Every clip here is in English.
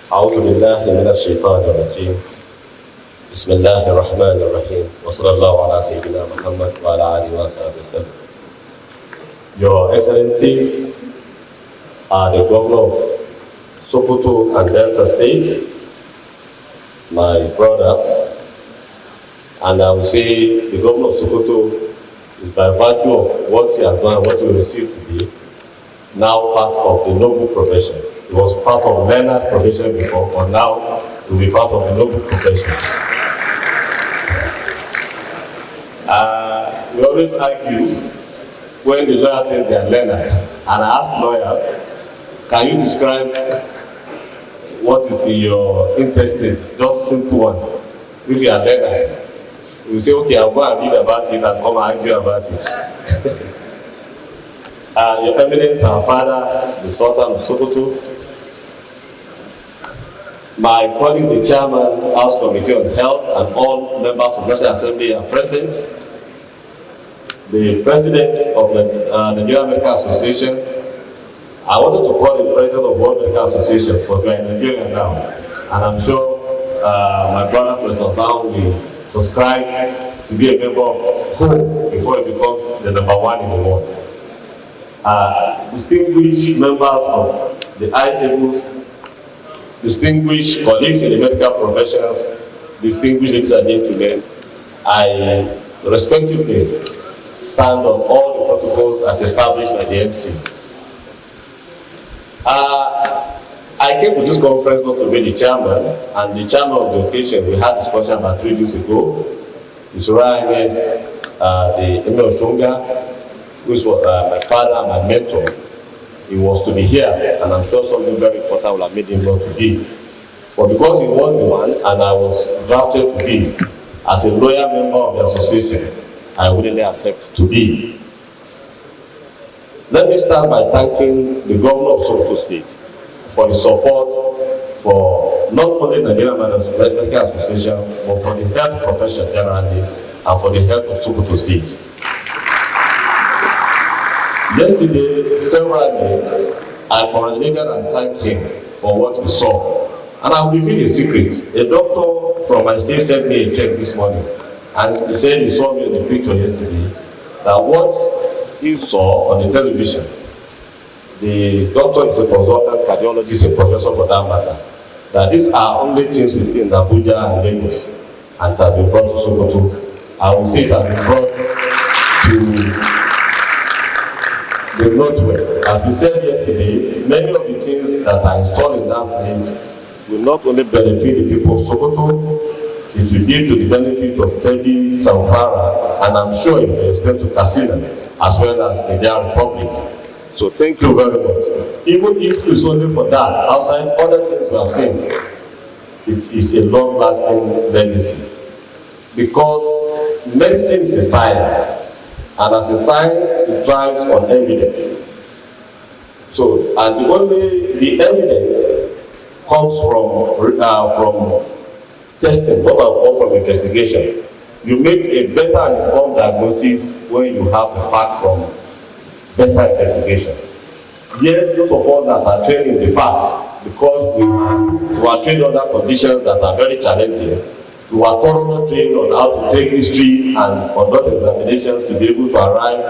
أعوذ بالله من الشيطان الرجيم. بسم الله الرحمن الرحيم. وصلى الله على سيدنا محمد وعلى آله وصحبه وسلم. Your Excellencies are the Governor of Sokoto and Delta State, my brothers, and I will say the Governor of Sokoto is by virtue of what he has done, what he received today, now part of the noble profession. He was part of learned profession before, but now he will be part of the noble profession. We always argue when the lawyers say they are learned, and I ask lawyers, can you describe what is in your intestine? Just simple one. If you are learned, you say, okay, I'll go and read about it and come and argue about it. Your Eminence, our father, the Sultan of Sokoto, my colleagues, the Chairman, House Committee on Health, and all members of the National Assembly are present. The President of the Nigerian Medical Association. I wanted to call the President of the World Medical Association, but we are in Nigeria now. And I'm sure my brother, Professor Sam, will subscribe to be a member of HOPE before it becomes the #1 in the world. Distinguished members of the high tables, distinguished colleagues in the medical professions, distinguished ladies and gentlemen, I respectively stand on all the protocols as established by the MC. I came to this conference not to be the chairman, and the chairman of the occasion, we had discussion about 3 weeks ago. His Royal Highness, the Emir of Shonga, which was my father and my mentor. He was to be here, and I'm sure something very important will have made him not to be. But because he was the one, and I was drafted to be, as a loyal member of the association, I willingly accept to be. Let me start by thanking the Governor of Sokoto State for his support for not only the Nigerian Medical Association, but for the health profession generally, and for the health of Sokoto State. Yesterday, severally, I congratulated and thanked him for what we saw. And I'll reveal a secret. A doctor from my state sent me a check this morning, and he said he saw me in the picture yesterday, that what he saw on the television, the doctor is a consultant cardiologist, a professor for that matter, that these are only things we see in Abuja and Lagos, and have been brought to Sokoto. I will say it has been brought to the Northwest. As we said yesterday, many of the things that are installed in that place will not only benefit the people of Sokoto, it will be to the benefit of Tebi, Zamfara, and I'm sure it will extend to Katsina, as well as the Nigeria Republic. So thank you very much. Even if it's only for that, outside other things we have seen, it is a long-lasting legacy. Because medicine is a science, and as a science, it thrives on evidence. So, and the evidence comes from testing, not from investigation. You make a better informed diagnosis when you have the fact from better investigation. Yes, those of us that are trained in the past, because we were trained under conditions that are very challenging, we were thoroughly trained on how to take history and conduct examinations to be able to arrive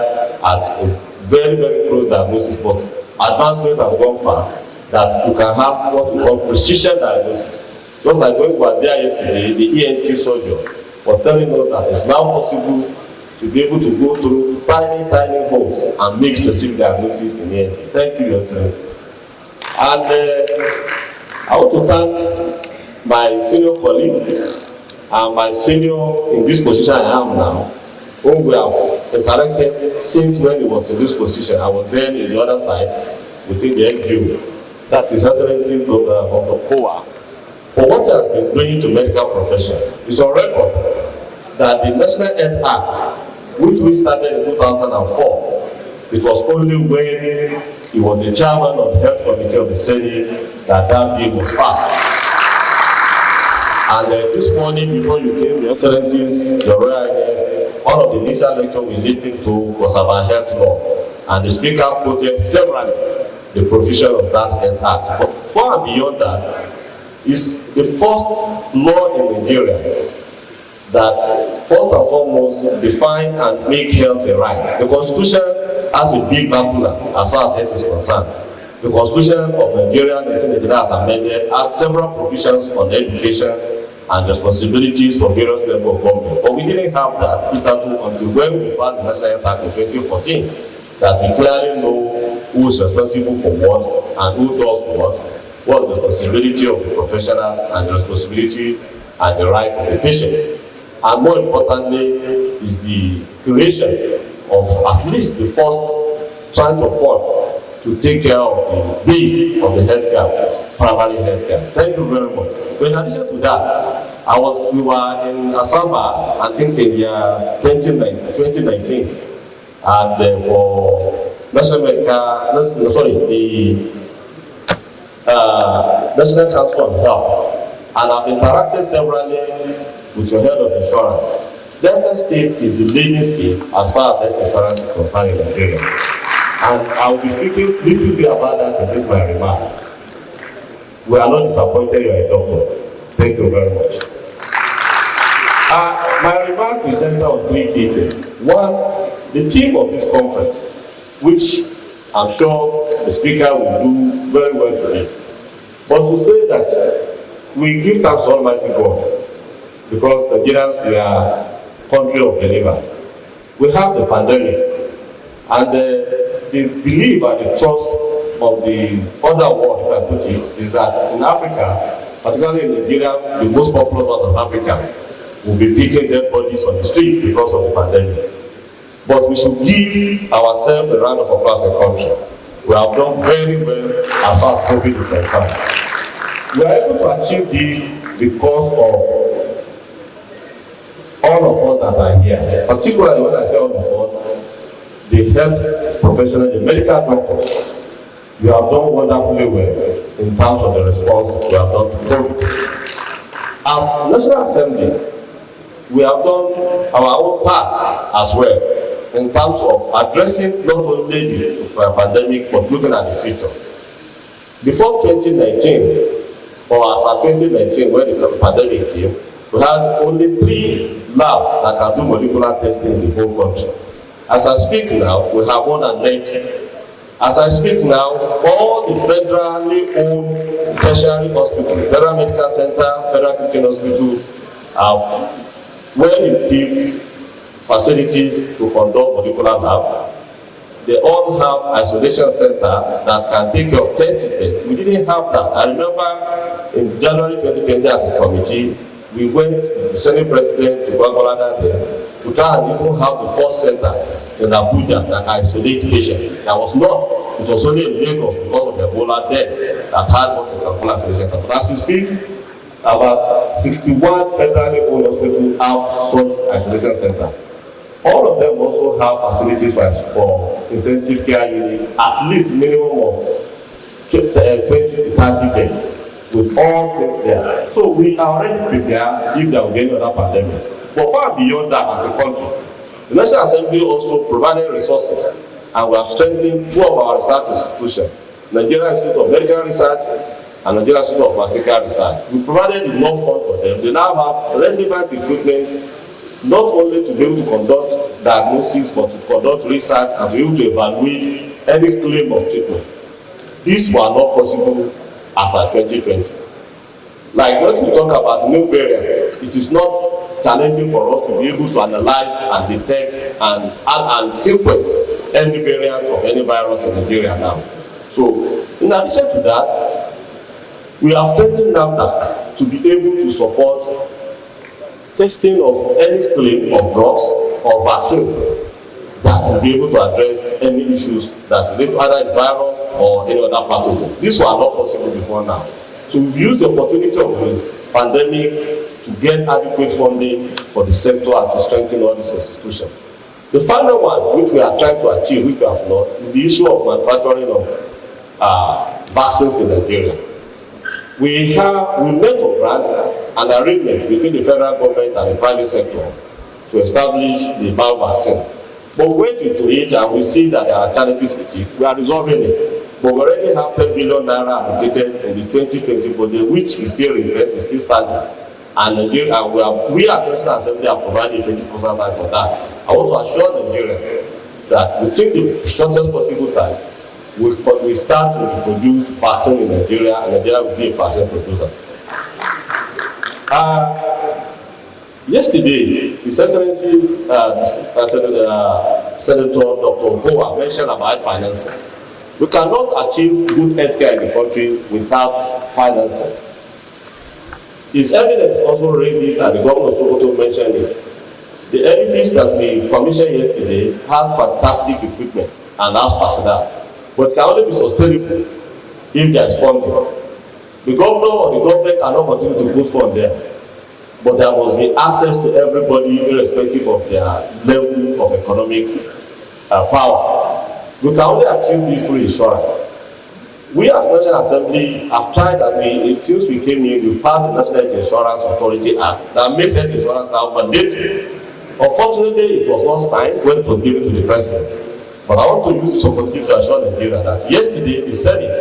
at a very, very close diagnosis. But advancement has gone far that you can have what we call precision diagnosis. Just like when we were there yesterday, the ENT surgeon was telling us that it's now possible to be able to go through tiny, tiny holes and make specific diagnosis in ENT. Thank you, Your Excellency. And I want to thank my senior colleague and my senior in this position I am now, whom we have interacted since when he was in this position. I was then in the other side within the NGO. That's His Excellency of the COA. For what he has been doing to medical profession, it's on record that the National Health Act, which we started in 2004, it was only when he was the chairman of the Health Committee of the Senate that that bill was passed. And this morning, before you came, Your Excellencies, Your Royal Highness, one of the initial lectures we listened to was about health law. And the Speaker quoted severally the provision of that health act. But far and beyond that, is the first law in Nigeria that first and foremost define and make health a right. The Constitution has a big lacuna as far as health is concerned. The Constitution of Nigeria 1989 as amended has several provisions on education and responsibilities for various levels of government. But we didn't have that until when we passed the National Health Act in 2014, that we clearly know who is responsible for what and who does what's the responsibility of the professionals and the responsibility and the right of the patient. And more importantly is the creation of at least the first tranche of fund to take care of the base of the healthcare, which is primary healthcare. Thank you very much. But in addition to that, we were in Asamba, I think in the year 2019, and for National Medical, the National Council on Health, and I've interacted severally with your head of insurance. Delta State is the leading state as far as health insurance is concerned in Nigeria. And I will be speaking a little bit about that in my remark. We are not disappointed you are a doctor. Thank you very much. My remark will center on three key things. One, the theme of this conference, which I'm sure the speaker will do very well to it, was to say that we give thanks to Almighty God, because Nigerians, we are country of believers. We have the pandemic, and the belief and the trust of the other world, if I put it, is that in Africa, particularly in Nigeria, the most populous part of Africa, will be picking dead bodies on the streets because of the pandemic. But we should give ourselves a round of applause as a country. We have done very well as far as COVID is concerned. We are able to achieve this because of all of us that are here, particularly when I say all of us, the health professionals, the medical doctors, you have done wonderfully well in terms of the response we have done to COVID. As National Assembly, we have done our own part as well in terms of addressing not only the pandemic but looking at the future. Before 2019, or as at 2019 when the pandemic came, we had only 3 labs that can do molecular testing in the whole country. As I speak now, we have more than 90. As I speak now, all the federally owned tertiary hospitals, Federal Medical Center, Federal Teaching Hospitals, have well-equipped facilities to conduct molecular lab. They all have isolation center that can take care of 30 beds. We didn't have that. I remember in January 2020 as a committee, we went with the Senate President to Gwagwalada there to try and even have the first center in Abuja that isolate patients. There was not. It was only in Lagos because of Ebola then that had what we call isolation center. But as we speak, about 61 federally owned hospitals have such isolation center. All of them also have facilities for intensive care units, at least minimum of 20 to 30 beds, with all things there. So we are already prepared if there will be another pandemic. But far beyond that, as a country, the National Assembly also provided resources, and we have strengthened 2 of our research institutions, Nigerian Institute of Medical Research and Nigerian Institute of Pharmaceutical Research. We provided enough funds for them. They now have relevant equipment, not only to be able to conduct diagnosis, but to conduct research and to be able to evaluate any claim of treatment. These were not possible as at 2020. Like when we talk about new variants, it is not challenging for us to be able to analyze and detect and sequence any variant of any virus in Nigeria now. So, in addition to that, we have strengthened NAFDAC to be able to support testing of any claim of drugs or vaccines that will be able to address any issues that relate to either virus or any other pathogen. These were not possible before now. So we've used the opportunity of the pandemic to get adequate funding for the sector and to strengthen all these institutions. The final one, which we are trying to achieve, which we have not, is the issue of manufacturing of vaccines in Nigeria. We made a grant an arrangement between the federal government and the private sector to establish the bio vaccine. But we went into it and we see that there are challenges with it. We are resolving it. But we already have 10 billion naira allocated in the 2020 budget, which is still reversed, is still standing. And Nigeria, and we as National Assembly are providing 50% time for that. I want to assure Nigerians that within the shortest possible time, we start to produce vaccine in Nigeria, and Nigeria will be a vaccine producer. Yesterday, His Excellency Senator Dr. Okowa mentioned about financing. We cannot achieve good healthcare in the country without financing. It's evident also raised it, and the governor of Sokoto mentioned it. The edifice that we commissioned yesterday has fantastic equipment and has personnel, but can only be sustainable if there is funding. The governor or the government cannot continue to put fund there, but there must be access to everybody irrespective of their level of economic power. We can only achieve this through insurance. We as National Assembly have tried that since we came in, we passed the National Health Insurance Authority Act that makes health insurance now mandatory. Unfortunately, it was not signed when it was given to the president. But I want to use this opportunity to assure Nigeria that yesterday the Senate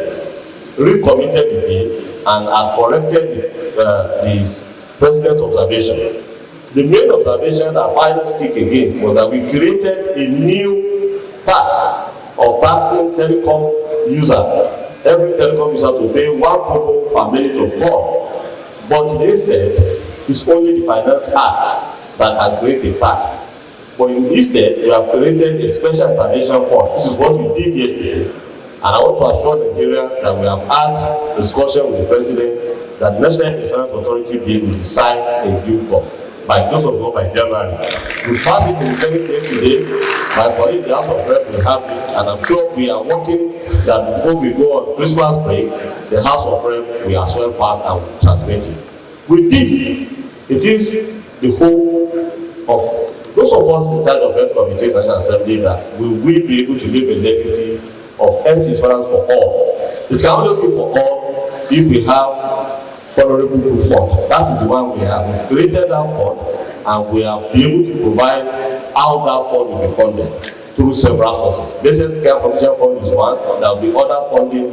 recommitted the bill and had corrected the president's observation. The main observation that finance kicked against was that we created a new tax of taxing telecom user. Every telecom user to pay 1 kobo per minute of call. But they said it's only the Finance Act that can create a tax. But instead, we have created a special intervention fund. This is what we did yesterday. And I want to assure Nigerians that we have had discussion with the president that the National Health Insurance Authority bill will be signed in due course. By close of law by January. We passed it in the Senate yesterday. My colleague, the House of Rep, will have it, and I'm sure we are working that before we go on Christmas break, the House of Rep will as well pass and will transmit it. With this, it is the hope of those of us in charge of health committees, National Assembly, that we will be able to leave a legacy of health insurance for all. It can only be for all if we have vulnerable group fund. That is the one we have. We've created that fund, and we have been able to provide how that fund will be funded through several sources. Basic Care Provision Fund is one. There will be other funding.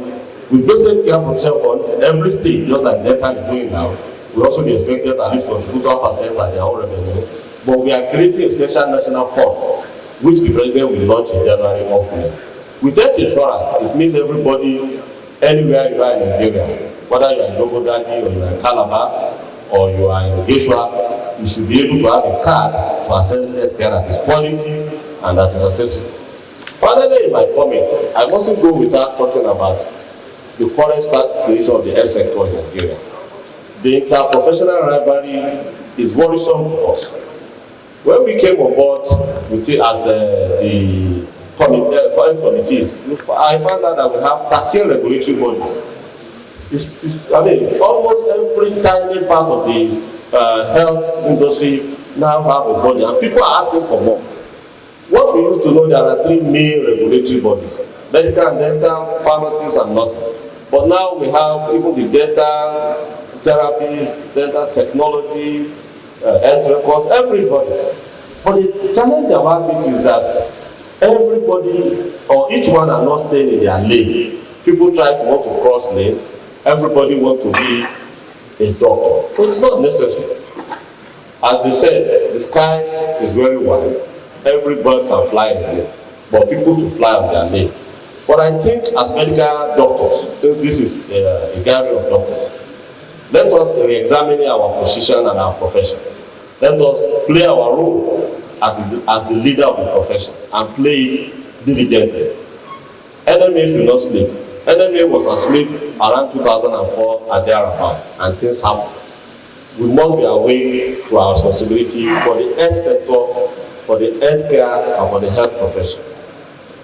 With Basic Care Provision Fund, every state, just like Delta is doing now, will also be expected at least contribute 1% by their own revenue. But we are creating a special national fund, which the president will launch in January hopefully. With health insurance, it means everybody, anywhere you are in Nigeria, whether you are in Logodadi or you are in Calabar or you are in Ogeshwa, you should be able to have a card to access healthcare that is quality and that is accessible. Finally, in my comment, I mustn't go without talking about the current situation of the health sector in Nigeria. The interprofessional rivalry is worrisome to us. When we came on board with it as the current committees, I found out that we have 13 regulatory bodies. Almost every tiny part of the health industry now have a body, and people are asking for more. What we used to know, there are 3 main regulatory bodies: medical and dental, pharmacies, and nursing. But now we have even the dental therapies, dental technology, health records, everybody. But the challenge about it is that everybody or each one are not staying in their lane. People try to want to cross lanes. Everybody wants to be a doctor. But it's not necessary. As they said, the sky is very wide. Every bird can fly in it, but people to fly on their lane. But I think as medical doctors, since this is a gathering of doctors, let us re-examine our position and our profession. Let us play our role as the leader of the profession and play it diligently. NMA should not sleep. NMA was asleep around 2004 and thereabout, and things happened. We must be awake to our responsibility for the health sector, for the health care, and for the health profession.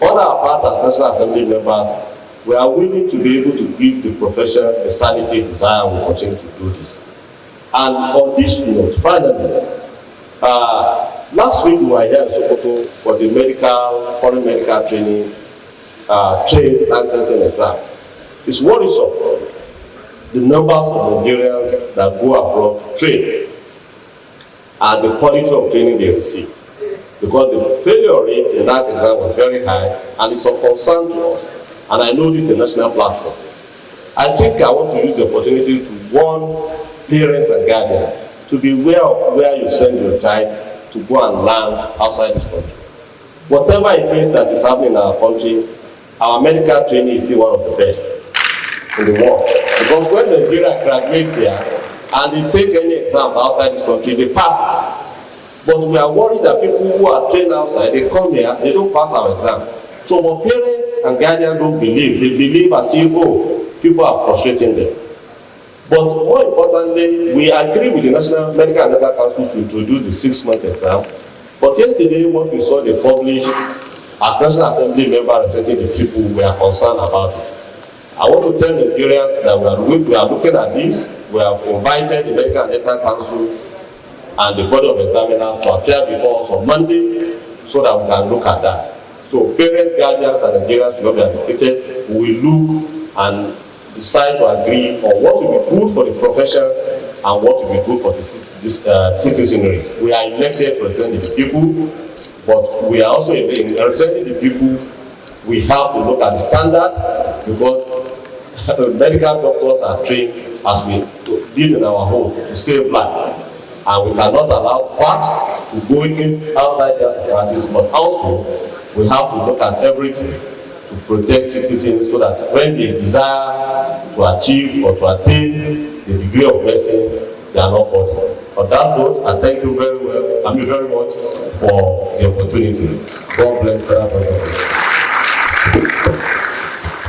On our part as National Assembly members, we are willing to be able to give the profession the sanity it desire and will continue to do this. And on this note, finally, last week we were here in Sokoto for the foreign medical training trade licensing exam. It's worrisome the numbers of Nigerians that go abroad to train and the quality of training they receive. Because the failure rate in that exam was very high, and it's of concern to us. and I know this is a national platform. I think I want to use the opportunity to warn parents and guardians to be aware of where you send your child to go and learn outside this country. Whatever it is that is happening in our country, our medical training is still one of the best in the world. Because when Nigeria graduates here and they take any exam outside this country, they pass it. But we are worried that people who are trained outside, they come here, they don't pass our exam. So what parents and guardians don't believe, they believe as if, oh, people are frustrating them. But more importantly, we agree with the National Medical and Dental Council to introduce the 6-month exam. But yesterday, what we saw they published, as National Assembly member representing the people, we are concerned about it. I want to tell Nigerians that we are looking at this. We have invited the Medical and Dental Council and the Board of Examiners to appear before us on Monday so that we can look at that. So parents, guardians, and Nigerians should not be agitated. We will look and decide to agree on what will be good for the profession and what will be good for the citizenry. We are elected to represent the people, but we are also representing the people. We have to look at the standard, because medical doctors are trained, as we did in our home, to save life, and we cannot allow quacks to go in outside their practice. But also we have to look at everything to protect citizens, so that when they desire to achieve or to attain the degree of medicine, they are not bothered. On that note, I thank you very much for the opportunity. God bless.